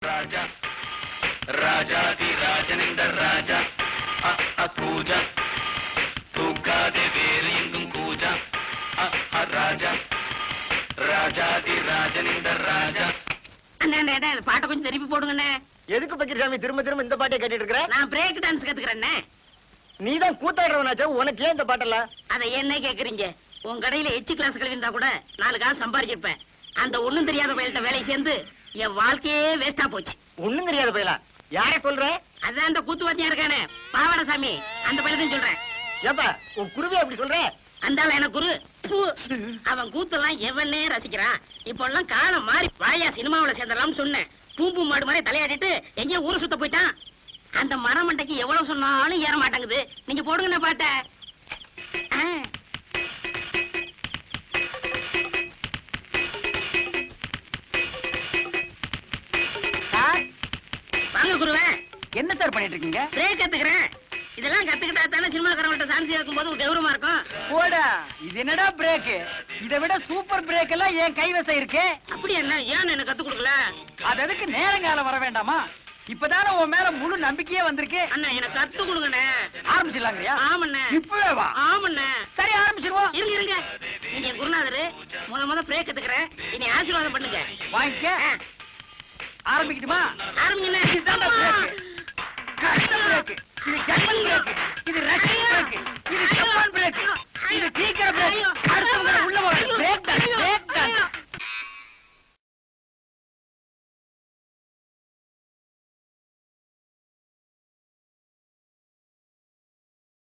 ராஜா ராஜாதி ராஜனிந்த ராஜா பூஜா தூக்காதே வேறு எங்கும் பூஜா ராஜா ராஜாதி ராஜனிந்த ராஜா. அண்ணே பாட்டை கொஞ்சம் திருப்பி போடுங்கண்ணே. எதுக்கு பக்கிரசாமி திரும்ப திரும்ப இந்த பாட்டை கேட்டுட்டு இருக்கிற? நான் பிரேக் டான்ஸ் கத்துக்கிறேன்னே. நீதான் கூத்தாடுறவனாச்சா, உனக்கு ஏன் இந்த பாட்டெல்லாம்? அதை என்ன கேக்குறீங்க? உன் கடையில எச்சு கிளாஸ் கழிந்தா கூட 4 காசு சம்பாதிச்சிருப்பேன். அந்த ஒண்ணும் தெரியாத பயில்கிட்ட வேலை சேர்ந்து என் வாழ்க்கையே வேஸ்டா போச்சு. ஒண்ணும் தெரியாத பயிலா? யார சொல்ற? அதான் அந்த கூத்துவாத்தியா இருக்கானே பாவாடசாமி, அந்த பயிலதான் சொல்றேன். ஏப்பா உன் குருவே அப்படி சொல்ற? அந்தால எனக்கு குரு. அவன் கூத்தெல்லாம் எவனே ரசிக்கிறான். இப்ப எல்லாம் காலம் மாறி வாயா சினிமாவில சேர்ந்தலாம் சொன்னேன். பூம்பு மாடு மாதிரி தலையாடிட்டு எங்கேயோ ஊரை சுத்த போயிட்டான். அந்த மரமண்டைக்கு எவ்வளவு சொன்னாலும் ஏற மாட்டேங்குது. நீங்க போடுங்க பாட்ட. வாங்க குருவே. என்ன சார் பண்ணிட்டு இருக்கீங்க? பிரேக் கத்துக்கிறேன். இதெல்லாம் கத்துக்கிட்டா தானே சினிமாக்காரங்கள்ட்ட சான்ஸ் கேட்கும் போது கௌரவமா இருக்கும். போடா, இது என்னடா பிரேக்? இதை விட சூப்பர் பிரேக் எல்லாம் என் கைவசம் இருக்கே. அப்படி என்ன? ஏன் எனக்கு கத்து கொடுக்கல? அது அதுக்கு நேரங்காலம் வர வேண்டாமா? இப்பதானே உன் மேல முழு நம்பிக்கையே வந்திருக்கு. அண்ணா எனக்கு கத்து கொடுங்கண்ணே. ஆரம்பிச்சிடலாங்கய்யா? ஆமண்ணே. இப்பவே வா. ஆமண்ணே. சரி ஆரம்பிச்சிருவோம். இருங்க. நீங்க குருநாதரு முத பிரேக் கத்துக்கிறேன். இனி ஆசீர்வாதம் பண்ணுங்க. வாங்கிக்க. ஆரம்பிக்கட்டுமா? ஆரம்பிங்கண்ணே. இதுதான் பிரேக். பிரேக். இது ஜெர்மன் பிரேக். இது ரஷ்யன் பிரேக். இது ஜப்பான் பிரேக். இது சீக்கிரம் பிரேக்.